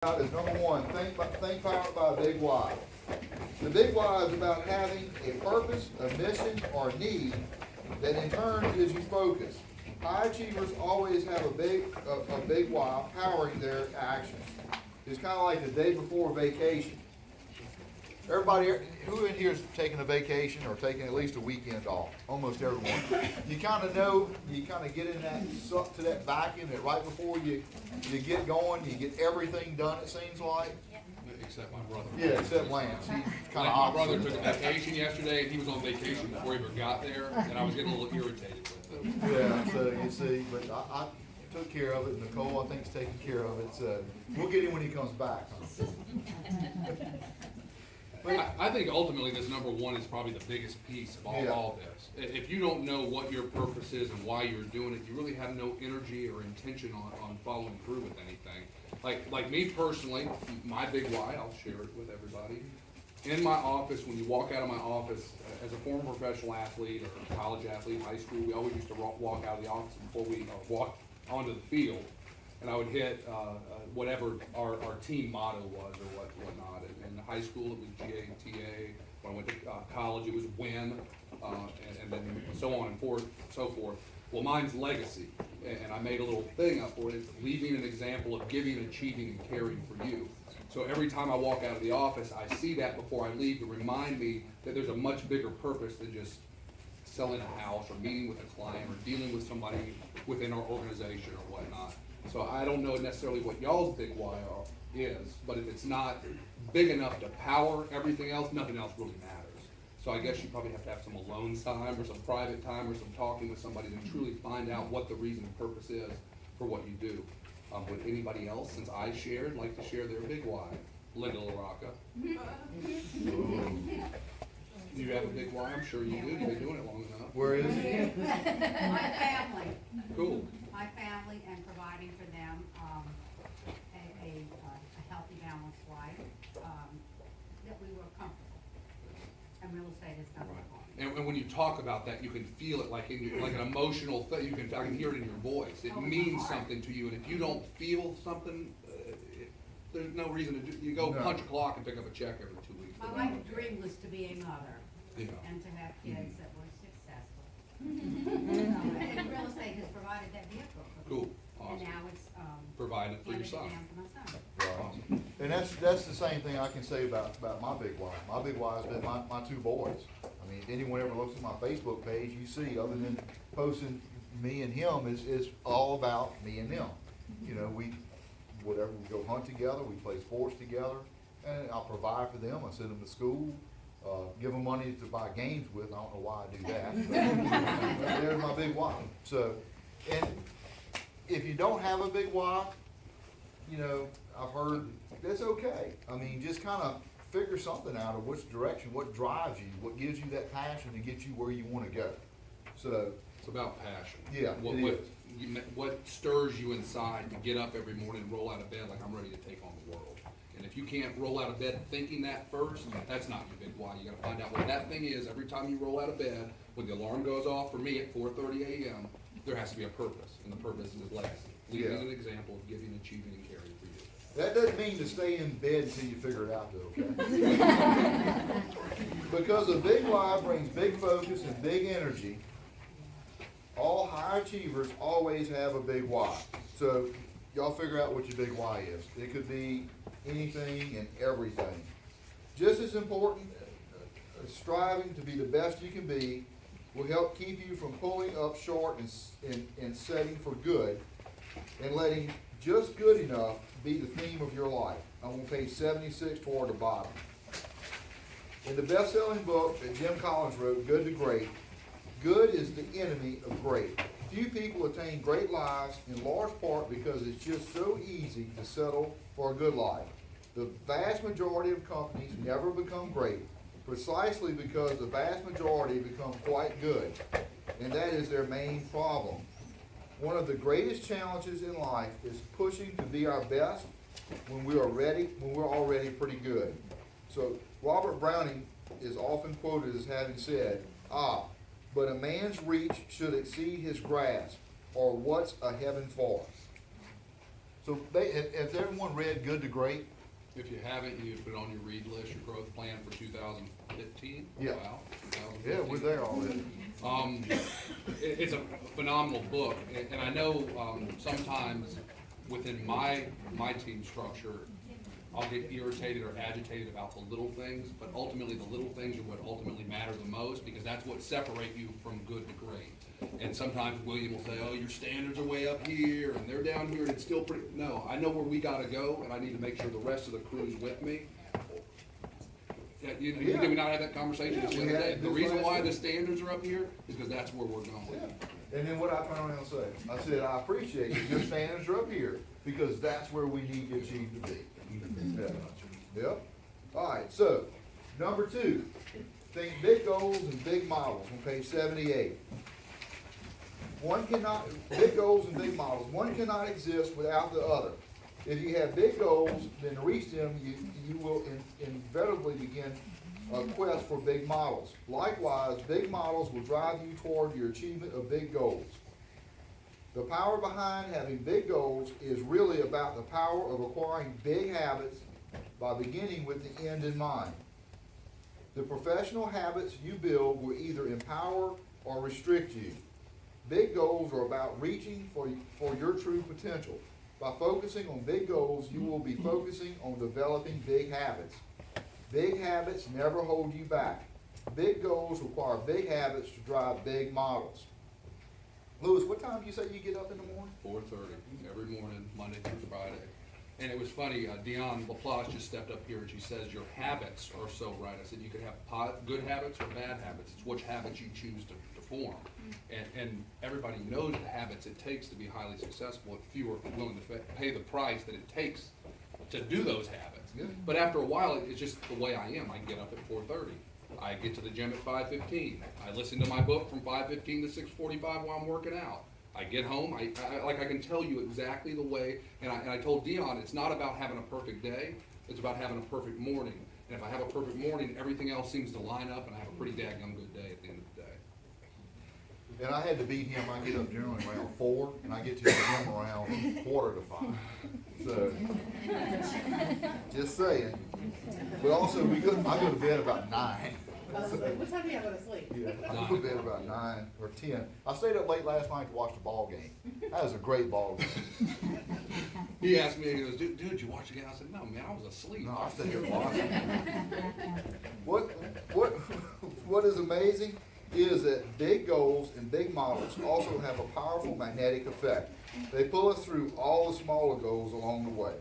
Is number one, think powered by a big why. The big why is about having a purpose, a mission, or a need that in turn gives you focus. High achievers always have a big why powering their actions. It's kind of like the day before vacation. Everybody, who in here is taking a vacation or taking at least a weekend off? Almost everyone. You kind of know, you kind of get in that, suck to that vacuum that right before you get going, you get everything done, it seems like. Except my brother. Yeah, except Lance. He's kind of My brother opposite. took a vacation yesterday, and he was on vacation before he ever got there, and I was getting a little irritated with it. Yeah, so you see, but I took care of it. Nicole, I think, is taking care of it. So we'll get him when he comes back. I think ultimately this number one is probably the biggest piece of all this. If you don't know what your purpose is and why you're doing it, you really have no energy or intention on following through with anything. Like me personally, my big why, I'll share it with everybody. In my office, when you walk out of my office, as a former professional athlete or college athlete, high school, we always used to walk out of the office before we walked onto the field. And I would hit whatever our team motto was or whatnot. In high school, it was GATA. When I went to college, it was WIN, and then so on and so forth. Well, mine's legacy, and I made a little thing up for it. It's leaving an example of giving, achieving, and caring for you. So every time I walk out of the office, I see that before I leave to remind me that there's a much bigger purpose than just selling a house or meeting with a client or dealing with somebody within our organization or whatnot. So I don't know necessarily what y'all's big why is, but if it's not big enough to power everything else, nothing else really matters. So I guess you probably have to have some alone time or some private time or some talking with somebody to truly find out what the reason and purpose is for what you do. Would anybody else, since I shared, like to share their big why? Linda LaRocca. Do you have a big why? I'm sure you do. You've been doing it long enough. Where is he? My family. Cool. My family and providing for them a healthy, balanced life that we were comfortable. And real estate is number one. And when you talk about that, you can feel it like in your, like an emotional thing. I can hear it in your voice. It means something to you. And if you don't feel something, there's no reason to do. You go punch a clock and pick up a check every 2 weeks. My life dream was to be a mother Yeah. and to have kids that were successful. And real estate has provided that vehicle for me. Cool. And Awesome. now it's Provided for your handed it son. down to my son. Awesome. And that's the same thing I can say about my big why. My big why has been my two boys. I mean, if anyone ever looks at my Facebook page, you see, other than posting me and him, is all about me and them. You know, we go hunt together, we play sports together, and I'll provide for them. I send them to school, give them money to buy games with. I don't know why I do that, but there's my big why. So, and if you don't have a big why, you know, I've heard that's okay. I mean, just kind of figure something out of which direction, what drives you, what gives you that passion to get you where you want to go. So, It's about passion. Yeah, What stirs you inside to get up every morning and roll out of bed like I'm ready to take on the world? And if you can't roll out of bed thinking that first, that's not your big why. You gotta find out what that thing is every time you roll out of bed. When the alarm goes off for me at 4:30 a.m., there has to be a purpose, and the purpose is legacy. Leaving an example of giving, achieving, and caring for you. that doesn't mean to stay in bed until you figure it out, though, okay? Because a big why brings big focus and big energy. All high achievers always have a big why. So y'all figure out what your big why is. It could be anything and everything. Just as important, striving to be the best you can be will help keep you from pulling up short and setting for good and letting just good enough be the theme of your life. I'm on page 76 toward the bottom. In the best-selling book that Jim Collins wrote, Good to Great, good is the enemy of great. Few people attain great lives in large part because it's just so easy to settle for a good life. The vast majority of companies never become great, precisely because the vast majority become quite good, and that is their main problem. One of the greatest challenges in life is pushing to be our best when we're already pretty good. So Robert Browning is often quoted as having said, but a man's reach should exceed his grasp, or what's a heaven for? So has everyone read Good to Great? If you haven't, you put it on your read list, your growth plan for 2015. Yeah. Wow. Yeah, 2015. we're there already. It's a phenomenal book, and I know, sometimes within my team structure, I'll get irritated or agitated about the little things, but ultimately the little things are what ultimately matter the most, because that's what separate you from good to great. And sometimes William will say, oh, your standards are way up here, and they're down here, and it's still pretty, no, I know where we gotta go, and I need to make sure the rest of the crew's with me. Yeah, Yeah. did we not have that conversation just the Yeah, we other day? had The this reason last why week. the standards are up here is because that's where we're going. Yeah. And then what I turn around and say, I said, I appreciate that your standards are up here, because that's where we need to achieve to be. Yeah. Yep. All right, so, number 2, think big goals and big models on page 78. Big goals and big models, one cannot exist without the other. If you have big goals, then to reach them, you will inevitably begin a quest for big models. Likewise, big models will drive you toward your achievement of big goals. The power behind having big goals is really about the power of acquiring big habits by beginning with the end in mind. The professional habits you build will either empower or restrict you. Big goals are about reaching for your true potential. By focusing on big goals, you will be focusing on developing big habits. Big habits never hold you back. Big goals require big habits to drive big models. Louis, what time do you say you get up in the morning? 4:30 every morning, Monday through Friday. And it was funny, Dion Laplace just stepped up here and she says, your habits are so right. I said, you could have good habits or bad habits. It's which habits you choose to form. And everybody knows the habits it takes to be highly successful if few are willing to pay the price that it takes to do those habits. Yeah. But after a while, it's just the way I am. I get up at 4:30. I get to the gym at 5:15. I listen to my book from 5:15 to 6:45 while I'm working out. I get home, I can tell you exactly the way, and I told Dion, it's not about having a perfect day, it's about having a perfect morning. And if I have a perfect morning, everything else seems to line up, and I have a pretty daggone good day at the end of the day. And I had to beat him. I get up generally around 4, and I get to the gym around 4:45. So, just saying. But also, I go to bed about 9. I was like, what time do you go to sleep? Yeah, I go to bed about 9 or 10. I stayed up late last night to watch the ball game. That was a great ball game. He asked me, he goes, dude, did you watch it again? I said, no, man, I was asleep. No, I stayed up watching. What is amazing is that big goals and big models also have a powerful magnetic effect. They pull us through all the smaller goals along the way.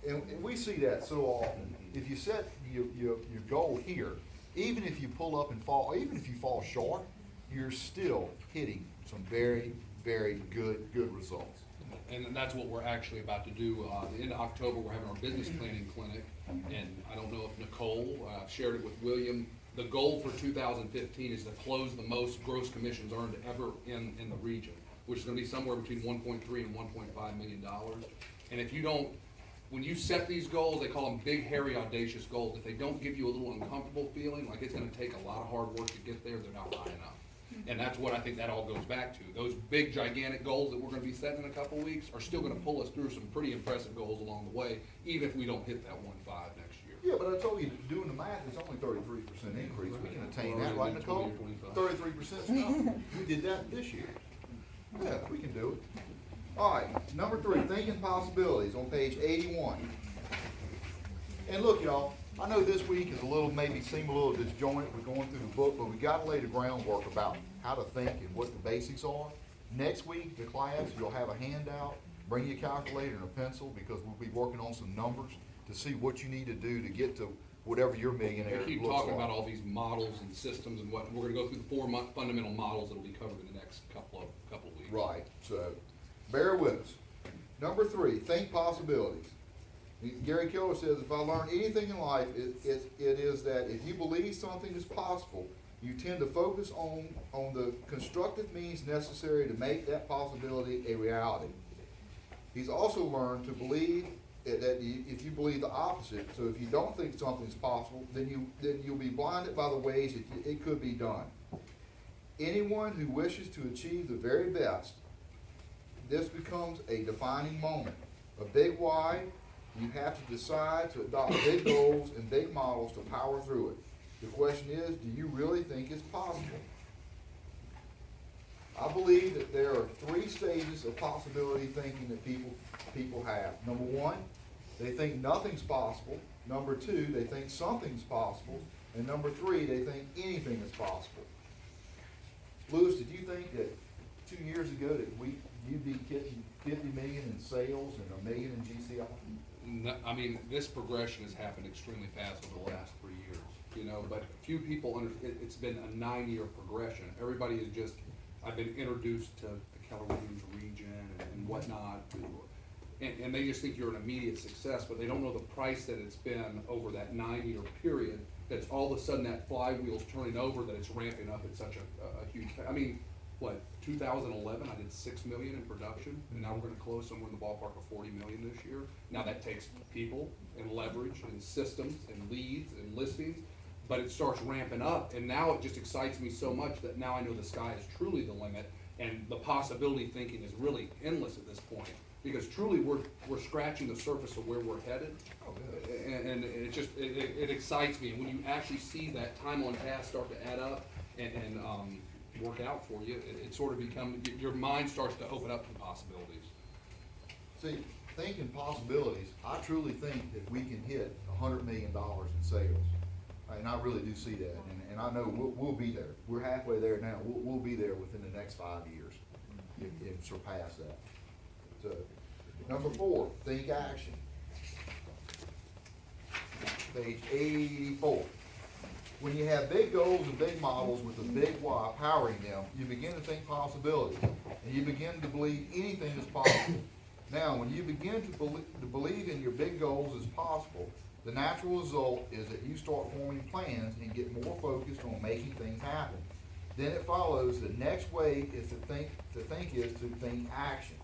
And we see that so often. If you set your goal here, even if you pull up and fall, even if you fall short, you're still hitting some very, very good results. And that's what we're actually about to do. The end of October, we're having our business planning clinic. And I don't know if Nicole shared it with William. The goal for 2015 is to close the most gross commissions earned ever in the region, which is going to be somewhere between 1.3 and 1.5 million dollars. And if you don't, when you set these goals, they call them big, hairy, audacious goals. If they don't give you a little uncomfortable feeling, like it's going to take a lot of hard work to get there, they're not high enough. And that's what I think that all goes back to. Those big, gigantic goals that we're going to be setting in a couple weeks are still going to pull us through some pretty impressive goals along the way, even if we don't hit that 1.5 next year. Yeah, but I told you, doing the math, it's only 33% increase. We can attain that, right, Nicole? 33%. We did that this year. Yeah, we can do it. All right, number 3, thinking possibilities on page 81. And look, y'all, I know this week is maybe seem a little disjointed. We're going through the book, but we got to lay the groundwork about how to think and what the basics are. Next week, the class, you'll have a handout. Bring your calculator and a pencil, because we'll be working on some numbers to see what you need to do to get to whatever your millionaire We keep looks talking like. about all these models and systems and what, we're going to go through the 4 fundamental models that'll be covered in the next couple of weeks. Right, so bear with us. Number 3, think possibilities. Gary Keller says, if I learn anything in life, it is that if you believe something is possible, you tend to focus on the constructive means necessary to make that possibility a reality. He's also learned to believe that if you believe the opposite, so if you don't think something's possible, then you'll be blinded by the ways it could be done. Anyone who wishes to achieve the very best, this becomes a defining moment. A big why, you have to decide to adopt big goals and big models to power through it. The question is, do you really think it's possible? I believe that there are three stages of possibility thinking that people have. Number one, they think nothing's possible. Number two, they think something's possible. And number three, they think anything is possible. Lewis, did you think that 2 years ago that you'd be getting 50 million in sales and $1 million in GCI? No, I mean, this progression has happened extremely fast over the last 3 years, you know, but few people it's been a 9-year progression. Everybody is just, I've been introduced to the Keller Williams region and whatnot, and they just think you're an immediate success, but they don't know the price that it's been over that 9-year period, that's all of a sudden that flywheel's turning over, that it's ramping up at such a huge, I mean, what, 2011, I did 6 million in production, and now we're gonna close somewhere in the ballpark of 40 million this year. Now that takes people and leverage and systems and leads and listings, but it starts ramping up, and now it just excites me so much that now I know the sky is truly the limit, and the possibility thinking is really endless at this point, because truly we're scratching the surface of where we're headed. And it just, it excites me, and when you actually see that time on task start to add up and work out for you, it sort of becomes, your mind starts to open up to possibilities. See, thinking possibilities, I truly think that we can hit $100 million in sales. And I really do see that, and I know we'll be there. We're halfway there now. We'll be there within the next 5 years, if surpass that. So, number 4, think action. Page 84. When you have big goals and big models with a big why powering them, you begin to think possibilities, and you begin to believe anything is possible. Now, when you begin to believe in your big goals as possible, the natural result is that you start forming plans and get more focused on making things happen. Then it follows, the next way is to think action.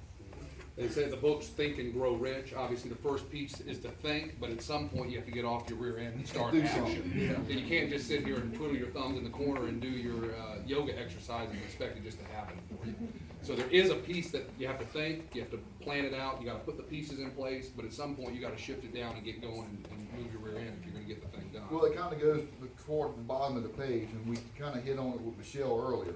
They say the books Think and Grow Rich. Obviously, the first piece is to think, but at some point you have to get off your rear end and start Do action. something, yeah. And you can't just sit here and twiddle your thumbs in the corner and do your yoga exercises and expect it just to happen for you. So there is a piece that you have to think, you have to plan it out, you gotta put the pieces in place, but at some point you gotta shift it down and get going and move your rear end if you're gonna get the thing done. Well, it kind of goes toward the bottom of the page, and we kind of hit on it with Michelle earlier.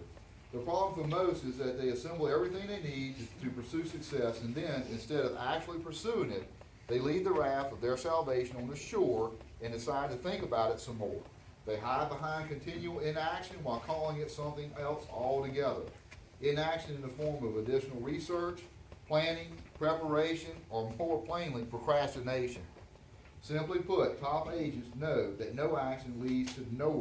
The problem for most is that they assemble everything they need to pursue success, and then, instead of actually pursuing it, they leave the raft of their salvation on the shore and decide to think about it some more. They hide behind continual inaction while calling it something else altogether. Inaction in the form of additional research, planning, preparation, or more plainly, procrastination. Simply put, top agents know that no action leads to nowhere.